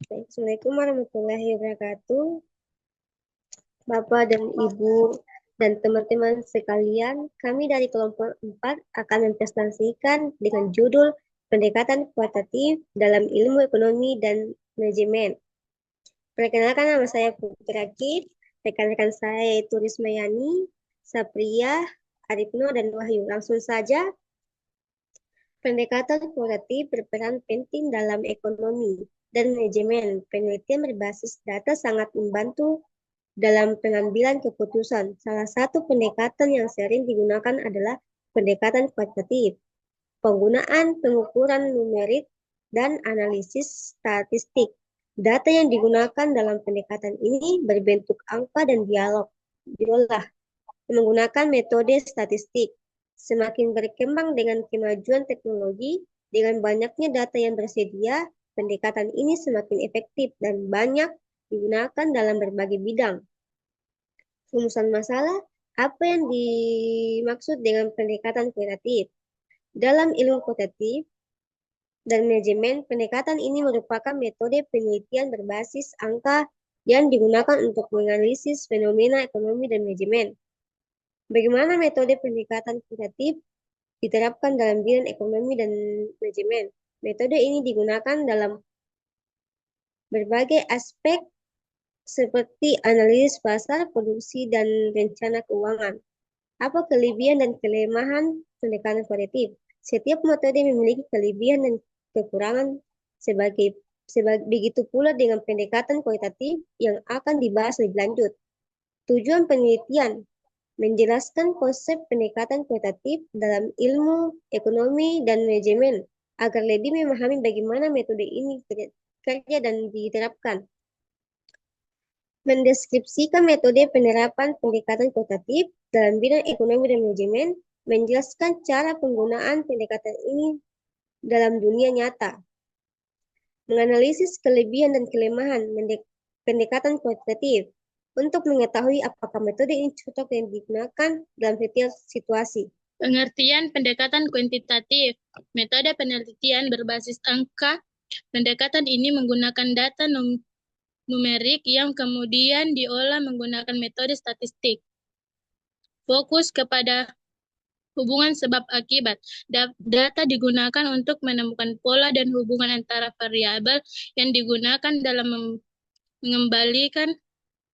Baik, Assalamualaikum warahmatullahi wabarakatuh, Bapak dan Ibu dan teman-teman sekalian. Kami dari kelompok 4 akan mempresentasikan dengan judul Pendekatan Kualitatif dalam Ilmu Ekonomi dan Manajemen. Perkenalkan, nama saya Putri Rakib, rekan-rekan saya yaitu Rismayani, Sapria, Arifno, dan Wahyu. Langsung saja, pendekatan kualitatif berperan penting dalam ekonomi dan manajemen. Penelitian berbasis data sangat membantu dalam pengambilan keputusan. Salah satu pendekatan yang sering digunakan adalah pendekatan kuantitatif. Penggunaan pengukuran numerik dan analisis statistik. Data yang digunakan dalam pendekatan ini berbentuk angka dan dialog. Diolah menggunakan metode statistik. Semakin berkembang dengan kemajuan teknologi, dengan banyaknya data yang tersedia, pendekatan ini semakin efektif dan banyak digunakan dalam berbagai bidang. Rumusan masalah, apa yang dimaksud dengan pendekatan kualitatif? Dalam ilmu kualitatif dan manajemen, pendekatan ini merupakan metode penelitian berbasis angka yang digunakan untuk menganalisis fenomena ekonomi dan manajemen. Bagaimana metode pendekatan kualitatif diterapkan dalam bidang ekonomi dan manajemen? Metode ini digunakan dalam berbagai aspek seperti analisis pasar, produksi, dan rencana keuangan. Apa kelebihan dan kelemahan pendekatan kualitatif? Setiap metode memiliki kelebihan dan kekurangan sebagai begitu pula dengan pendekatan kualitatif yang akan dibahas lebih lanjut. Tujuan penelitian menjelaskan konsep pendekatan kualitatif dalam ilmu ekonomi dan manajemen agar lebih memahami bagaimana metode ini kerja dan diterapkan. Mendeskripsikan metode penerapan pendekatan kualitatif dalam bidang ekonomi dan manajemen, menjelaskan cara penggunaan pendekatan ini dalam dunia nyata, menganalisis kelebihan dan kelemahan pendekatan kualitatif untuk mengetahui apakah metode ini cocok yang digunakan dalam setiap situasi. Pengertian pendekatan kuantitatif, metode penelitian berbasis angka. Pendekatan ini menggunakan data numerik yang kemudian diolah menggunakan metode statistik. Fokus kepada hubungan sebab akibat. Data digunakan untuk menemukan pola dan hubungan antara variabel yang digunakan dalam mengembalikan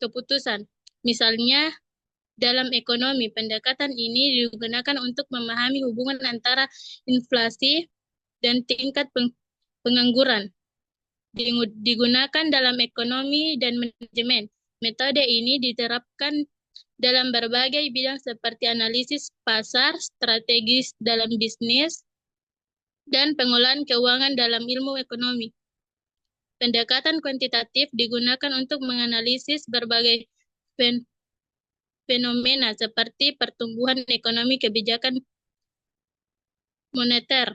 keputusan. Misalnya, dalam ekonomi, pendekatan ini digunakan untuk memahami hubungan antara inflasi dan tingkat pengangguran. Digunakan dalam ekonomi dan manajemen. Metode ini diterapkan dalam berbagai bidang seperti analisis pasar, strategis dalam bisnis, dan pengolahan keuangan dalam ilmu ekonomi. Pendekatan kuantitatif digunakan untuk menganalisis berbagai fenomena seperti pertumbuhan ekonomi, kebijakan moneter,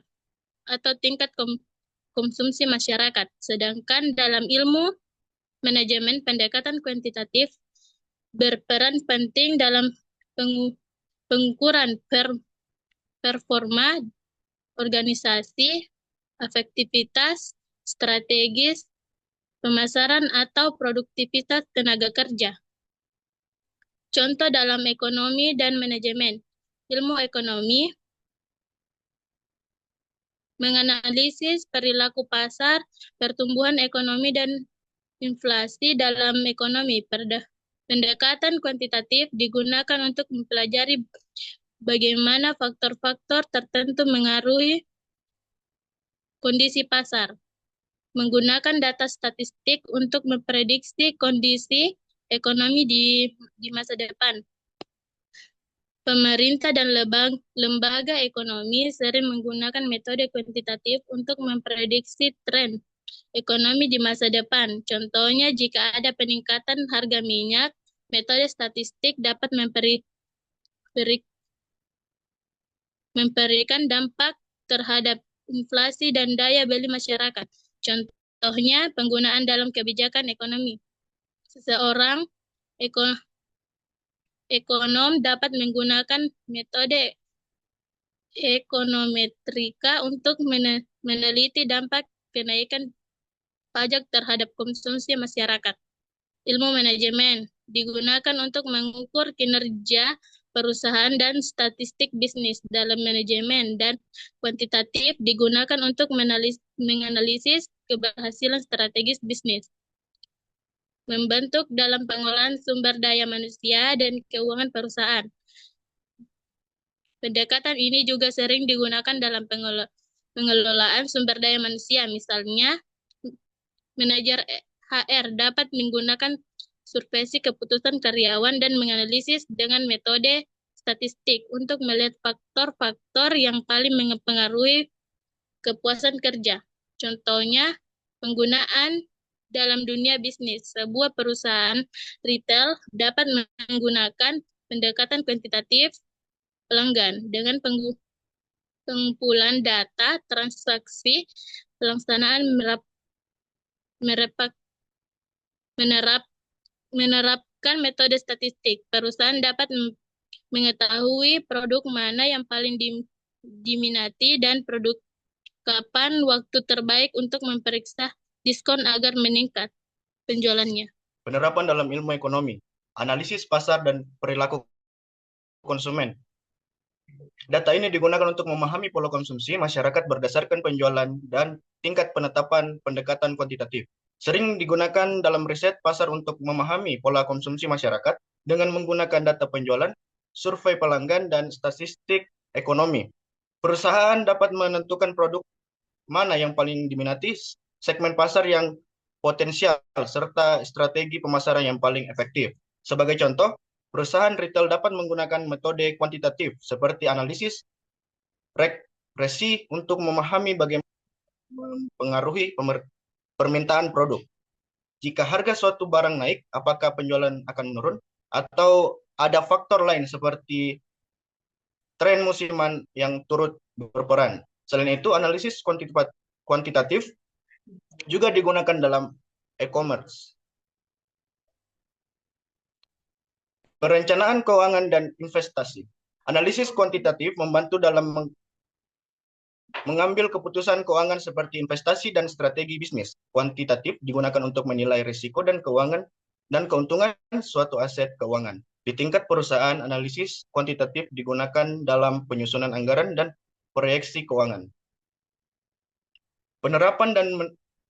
atau tingkat konsumsi masyarakat. Sedangkan dalam ilmu manajemen, pendekatan kuantitatif berperan penting dalam pengukuran performa organisasi, efektivitas, strategis, pemasaran, atau produktivitas tenaga kerja. Contoh dalam ekonomi dan manajemen. Ilmu ekonomi menganalisis perilaku pasar, pertumbuhan ekonomi, dan inflasi dalam ekonomi. Pendekatan kuantitatif digunakan untuk mempelajari bagaimana faktor-faktor tertentu mengaruhi kondisi pasar. Menggunakan data statistik untuk memprediksi kondisi ekonomi di masa depan. Pemerintah dan lembaga ekonomi sering menggunakan metode kuantitatif untuk memprediksi tren ekonomi di masa depan. Contohnya, jika ada peningkatan harga minyak, metode statistik dapat memberikan dampak terhadap inflasi dan daya beli masyarakat. Contohnya, penggunaan dalam kebijakan ekonomi. Seseorang ekonom dapat menggunakan metode ekonometrika untuk meneliti dampak kenaikan pajak terhadap konsumsi masyarakat. Ilmu manajemen digunakan untuk mengukur kinerja perusahaan dan statistik bisnis. Dalam manajemen dan kuantitatif digunakan untuk menganalisis keberhasilan strategis bisnis. Membentuk dalam pengolahan sumber daya manusia dan keuangan perusahaan. Pendekatan ini juga sering digunakan dalam pengelolaan sumber daya manusia. Misalnya, manajer HR dapat menggunakan survei keputusan karyawan dan menganalisis dengan metode statistik untuk melihat faktor-faktor yang paling mempengaruhi kepuasan kerja. Contohnya, penggunaan dalam dunia bisnis. Sebuah perusahaan retail dapat menggunakan pendekatan kuantitatif pelanggan dengan pengumpulan data transaksi, pelaksanaan menerapkan metode statistik. Perusahaan dapat mengetahui produk mana yang paling diminati dan produk kapan waktu terbaik untuk memeriksa diskon agar meningkat penjualannya. Penerapan dalam ilmu ekonomi, analisis pasar dan perilaku konsumen. Data ini digunakan untuk memahami pola konsumsi masyarakat berdasarkan penjualan dan tingkat penetapan pendekatan kuantitatif. Sering digunakan dalam riset pasar untuk memahami pola konsumsi masyarakat dengan menggunakan data penjualan, survei pelanggan, dan statistik ekonomi. Perusahaan dapat menentukan produk mana yang paling diminati, segmen pasar yang potensial, serta strategi pemasaran yang paling efektif. Sebagai contoh, perusahaan retail dapat menggunakan metode kuantitatif seperti analisis regresi untuk memahami bagaimana mempengaruhi permintaan produk. Jika harga suatu barang naik, apakah penjualan akan menurun? Atau ada faktor lain seperti tren musiman yang turut berperan. Selain itu, analisis kuantitatif juga digunakan dalam e-commerce. Perencanaan keuangan dan investasi. Analisis kuantitatif membantu dalam mengambil keputusan keuangan seperti investasi dan strategi bisnis. Kuantitatif digunakan untuk menilai risiko dan keuangan dan keuntungan suatu aset keuangan. Di tingkat perusahaan, analisis kuantitatif digunakan dalam penyusunan anggaran dan proyeksi keuangan. Penerapan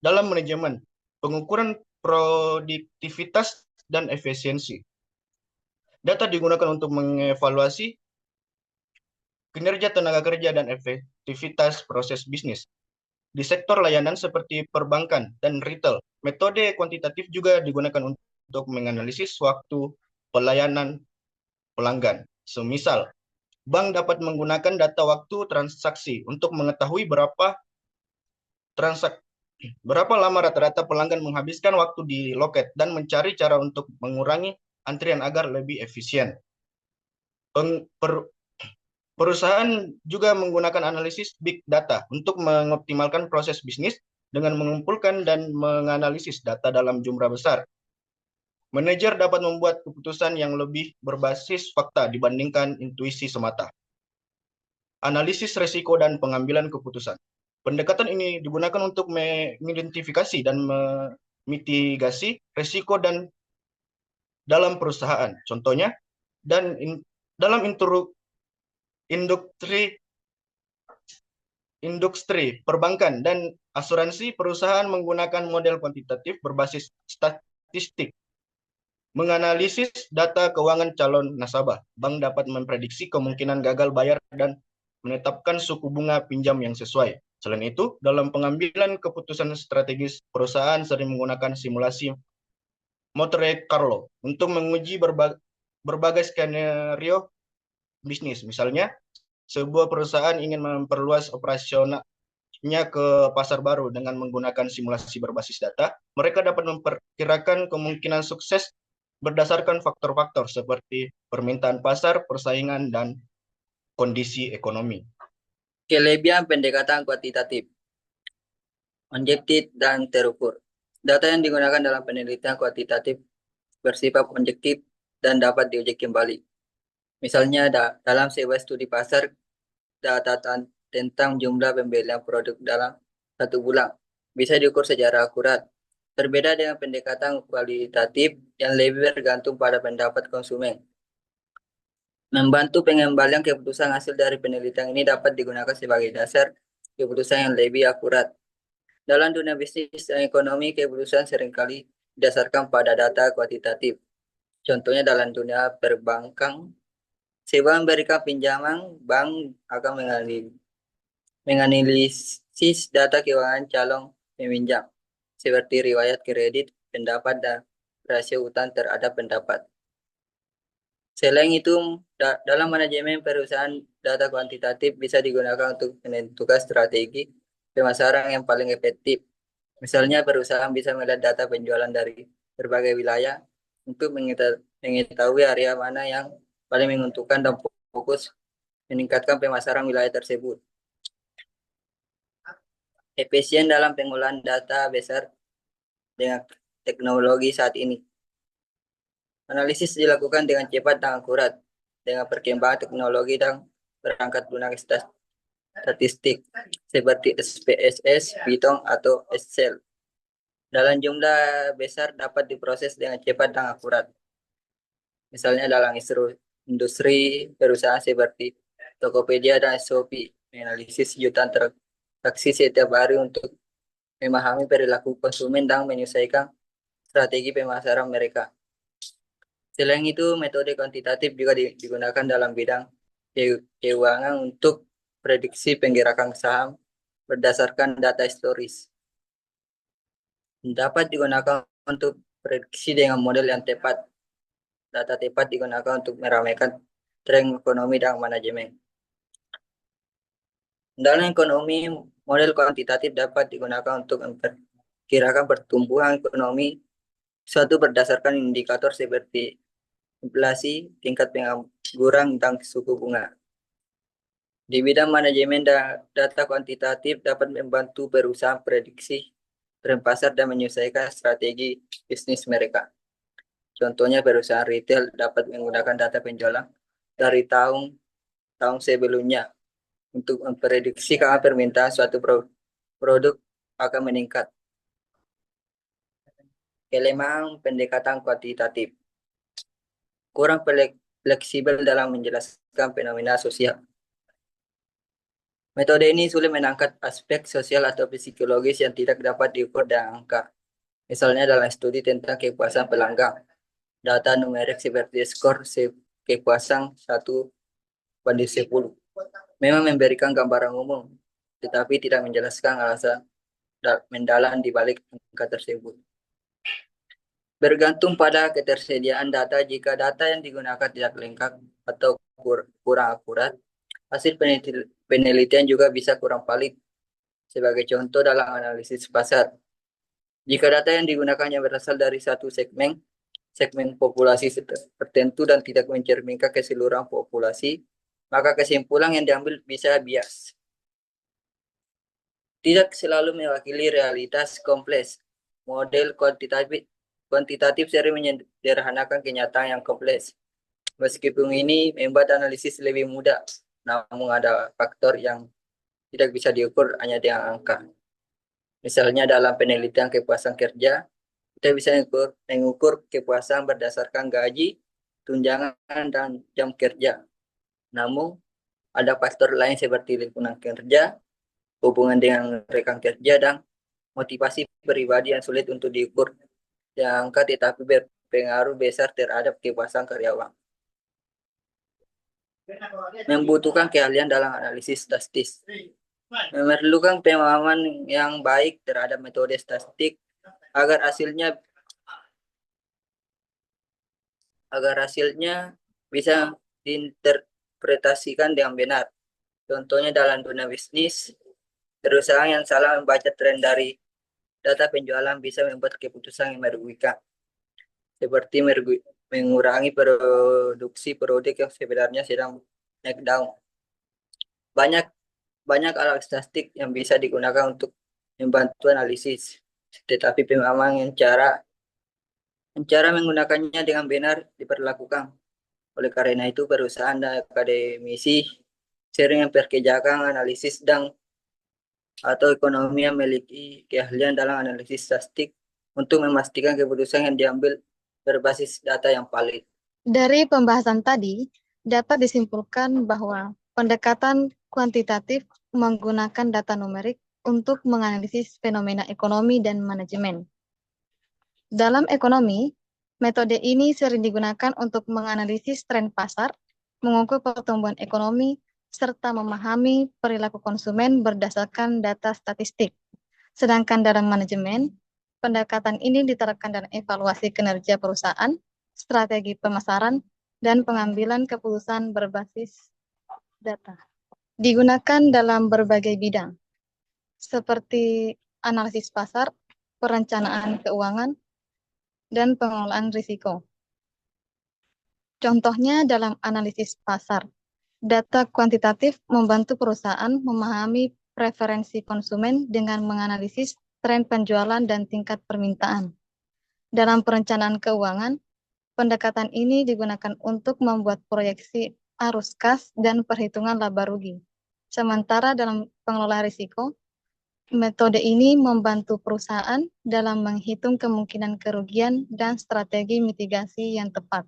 dalam manajemen, pengukuran produktivitas dan efisiensi. Data digunakan untuk mengevaluasi kinerja tenaga kerja dan efektivitas proses bisnis. Di sektor layanan seperti perbankan dan retail, metode kuantitatif juga digunakan untuk menganalisis waktu pelayanan pelanggan. Semisal, bank dapat menggunakan data waktu transaksi untuk mengetahui berapa lama rata-rata pelanggan menghabiskan waktu di loket dan mencari cara untuk mengurangi antrian agar lebih efisien. Perusahaan juga menggunakan analisis big data untuk mengoptimalkan proses bisnis dengan mengumpulkan dan menganalisis data dalam jumlah besar. Manajer dapat membuat keputusan yang lebih berbasis fakta dibandingkan intuisi semata. Analisis risiko dan pengambilan keputusan. Pendekatan ini digunakan untuk mengidentifikasi dan memitigasi risiko dan dalam perusahaan. Contohnya, dalam industri perbankan dan asuransi, perusahaan menggunakan model kuantitatif berbasis statistik. Menganalisis data keuangan calon nasabah, bank dapat memprediksi kemungkinan gagal bayar dan menetapkan suku bunga pinjam yang sesuai. Selain itu, dalam pengambilan keputusan strategis, perusahaan sering menggunakan simulasi Monte Carlo untuk menguji berbagai skenario bisnis. Misalnya, sebuah perusahaan ingin memperluas operasionalnya ke pasar baru dengan menggunakan simulasi berbasis data. Mereka dapat memperkirakan kemungkinan sukses berdasarkan faktor-faktor seperti permintaan pasar, persaingan, dan kondisi ekonomi. Kelebihan pendekatan kuantitatif, objektif dan terukur. Data yang digunakan dalam penelitian kuantitatif bersifat objektif dan dapat diuji kembali. Misalnya dalam sebuah studi pasar, data tentang jumlah pembelian produk dalam 1 bulan bisa diukur secara akurat Berbeda dengan pendekatan kualitatif yang lebih bergantung pada pendapat konsumen. Membantu pengembalian keputusan hasil dari penelitian ini dapat digunakan sebagai dasar keputusan yang lebih akurat. Dalam dunia bisnis dan ekonomi, keputusan seringkali didasarkan pada data kuantitatif. Contohnya dalam dunia perbankan, sebelum memberikan pinjaman, bank akan menganalisis data keuangan calon peminjam, seperti riwayat kredit, pendapat, dan rasio utang terhadap pendapat. Selain itu, dalam manajemen perusahaan, data kuantitatif bisa digunakan untuk menentukan strategi pemasaran yang paling efektif. Misalnya, perusahaan bisa melihat data penjualan dari berbagai wilayah untuk mengetahui area mana yang paling menguntungkan dan fokus meningkatkan pemasaran wilayah tersebut. Efisien dalam pengolahan data besar dengan teknologi saat ini. Analisis dilakukan dengan cepat dan akurat, dengan perkembangan teknologi dan perangkat lunak statistik seperti SPSS, Python, atau Excel. Dalam jumlah besar dapat diproses dengan cepat dan akurat. Misalnya dalam industri perusahaan seperti Tokopedia dan Shopee, menganalisis jutaan transaksi setiap hari untuk memahami perilaku konsumen dan menyesuaikan strategi pemasaran mereka. Selain itu, metode kuantitatif juga digunakan dalam bidang keuangan untuk prediksi penggerakan saham berdasarkan data historis. Dapat digunakan untuk prediksi dengan model yang tepat. Data tepat digunakan untuk meramaikan tren ekonomi dan manajemen. Dalam ekonomi, model kuantitatif dapat digunakan untuk memperkirakan pertumbuhan ekonomi suatu berdasarkan indikator seperti inflasi, tingkat pengangguran, dan suku bunga. Di bidang manajemen data kuantitatif dapat membantu perusahaan prediksi tren pasar dan menyesuaikan strategi bisnis mereka. Contohnya perusahaan retail dapat menggunakan data penjualan dari tahun sebelumnya untuk memprediksi kapan permintaan suatu produk akan meningkat. Kelemahan pendekatan kuantitatif. Kurang fleksibel dalam menjelaskan fenomena sosial. Metode ini sulit menangkap aspek sosial atau psikologis yang tidak dapat diukur dengan angka. Misalnya dalam studi tentang kepuasan pelanggan, data numerik seperti skor kepuasan 1/10 memang memberikan gambaran umum, tetapi tidak menjelaskan alasan mendalam di balik angka tersebut. Bergantung pada ketersediaan data, jika data yang digunakan tidak lengkap atau kurang akurat, hasil penelitian juga bisa kurang valid. Sebagai contoh dalam analisis pasar, jika data yang digunakannya berasal dari satu segmen populasi tertentu dan tidak mencerminkan keseluruhan populasi, maka kesimpulan yang diambil bisa bias. Tidak selalu mewakili realitas kompleks. Model kuantitatif sering menyederhanakan kenyataan yang kompleks. Meskipun ini membuat analisis lebih mudah, namun ada faktor yang tidak bisa diukur hanya dengan angka. Misalnya dalam penelitian kepuasan kerja, kita bisa mengukur kepuasan berdasarkan gaji, tunjangan, dan jam kerja. Namun, ada faktor lain seperti lingkungan kerja, hubungan dengan rekan kerja, dan motivasi pribadi yang sulit untuk diukur yang angka tetapi berpengaruh besar terhadap kepuasan karyawan. Membutuhkan keahlian dalam analisis statistik. Memerlukan pemahaman yang baik terhadap metode statistik agar hasilnya bisa diinterpretasikan dengan benar. Contohnya dalam dunia bisnis, perusahaan yang salah membaca tren dari data penjualan bisa membuat keputusan yang merugikan, seperti mengurangi produksi produk yang sebenarnya sedang naik daun. Banyak alat statistik yang bisa digunakan untuk membantu analisis, tetapi pemahaman yang cara menggunakannya dengan benar diperlakukan. Oleh karena itu, perusahaan dan akademisi sering memperkerjakan analisis atau ekonomi yang memiliki keahlian dalam analisis statistik untuk memastikan keputusan yang diambil berbasis data yang valid. Dari pembahasan tadi, dapat disimpulkan bahwa pendekatan kuantitatif menggunakan data numerik untuk menganalisis fenomena ekonomi dan manajemen. Dalam ekonomi, metode ini sering digunakan untuk menganalisis tren pasar, mengukur pertumbuhan ekonomi, serta memahami perilaku konsumen berdasarkan data statistik. Sedangkan dalam manajemen, pendekatan ini diterapkan dalam evaluasi kinerja perusahaan, strategi pemasaran, dan pengambilan keputusan berbasis data. Digunakan dalam berbagai bidang, seperti analisis pasar, perencanaan keuangan, dan pengelolaan risiko. Contohnya dalam analisis pasar, data kuantitatif membantu perusahaan memahami preferensi konsumen dengan menganalisis tren penjualan dan tingkat permintaan. Dalam perencanaan keuangan, pendekatan ini digunakan untuk membuat proyeksi arus kas dan perhitungan laba rugi. Sementara dalam pengelolaan risiko, metode ini membantu perusahaan dalam menghitung kemungkinan kerugian dan strategi mitigasi yang tepat.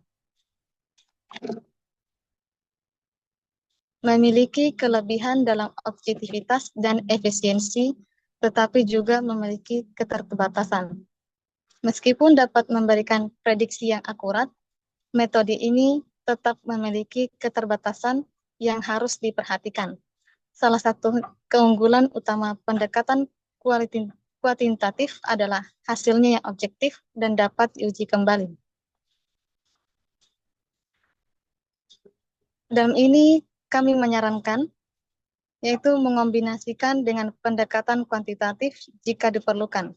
Memiliki kelebihan dalam objektivitas dan efisiensi, tetapi juga memiliki keterbatasan. Meskipun dapat memberikan prediksi yang akurat, metode ini tetap memiliki keterbatasan yang harus diperhatikan. Salah satu keunggulan utama pendekatan kuantitatif adalah hasilnya yang objektif dan dapat diuji kembali. Dalam ini kami menyarankan yaitu mengombinasikan dengan pendekatan kuantitatif jika diperlukan.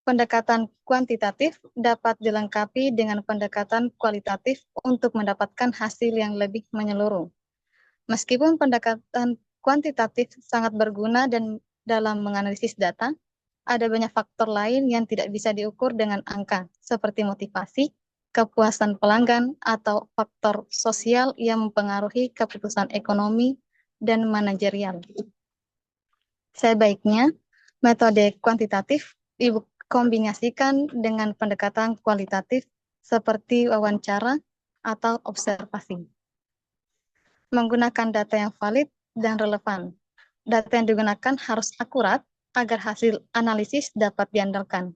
Pendekatan kuantitatif dapat dilengkapi dengan pendekatan kualitatif untuk mendapatkan hasil yang lebih menyeluruh. Meskipun pendekatan kuantitatif sangat berguna dan dalam menganalisis data, ada banyak faktor lain yang tidak bisa diukur dengan angka, seperti motivasi, kepuasan pelanggan, atau faktor sosial yang mempengaruhi keputusan ekonomi dan manajerial. Sebaiknya, metode kuantitatif dikombinasikan dengan pendekatan kualitatif seperti wawancara atau observasi. Menggunakan data yang valid dan relevan. Data yang digunakan harus akurat agar hasil analisis dapat diandalkan.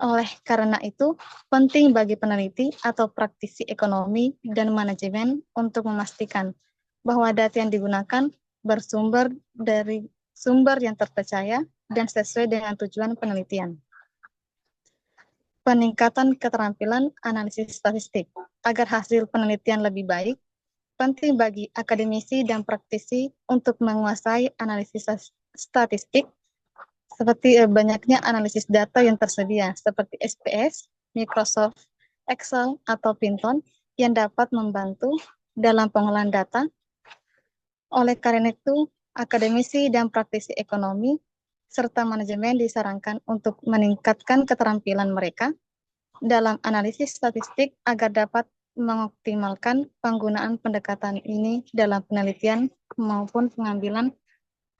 Oleh karena itu, penting bagi peneliti atau praktisi ekonomi dan manajemen untuk memastikan bahwa data yang digunakan bersumber dari sumber yang terpercaya dan sesuai dengan tujuan penelitian. Peningkatan keterampilan analisis statistik. Agar hasil penelitian lebih baik, penting bagi akademisi dan praktisi untuk menguasai analisis statistik seperti banyaknya analisis data yang tersedia seperti SPS, Microsoft Excel, atau Python yang dapat membantu dalam pengolahan data. Oleh karena itu, akademisi dan praktisi ekonomi serta manajemen disarankan untuk meningkatkan keterampilan mereka dalam analisis statistik agar dapat mengoptimalkan penggunaan pendekatan ini dalam penelitian maupun pengambilan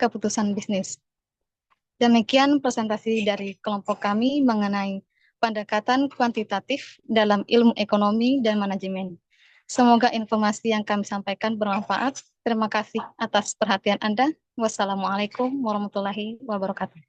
keputusan bisnis. Demikian presentasi dari kelompok kami mengenai pendekatan kuantitatif dalam ilmu ekonomi dan manajemen. Semoga informasi yang kami sampaikan bermanfaat. Terima kasih atas perhatian Anda. Wassalamualaikum warahmatullahi wabarakatuh.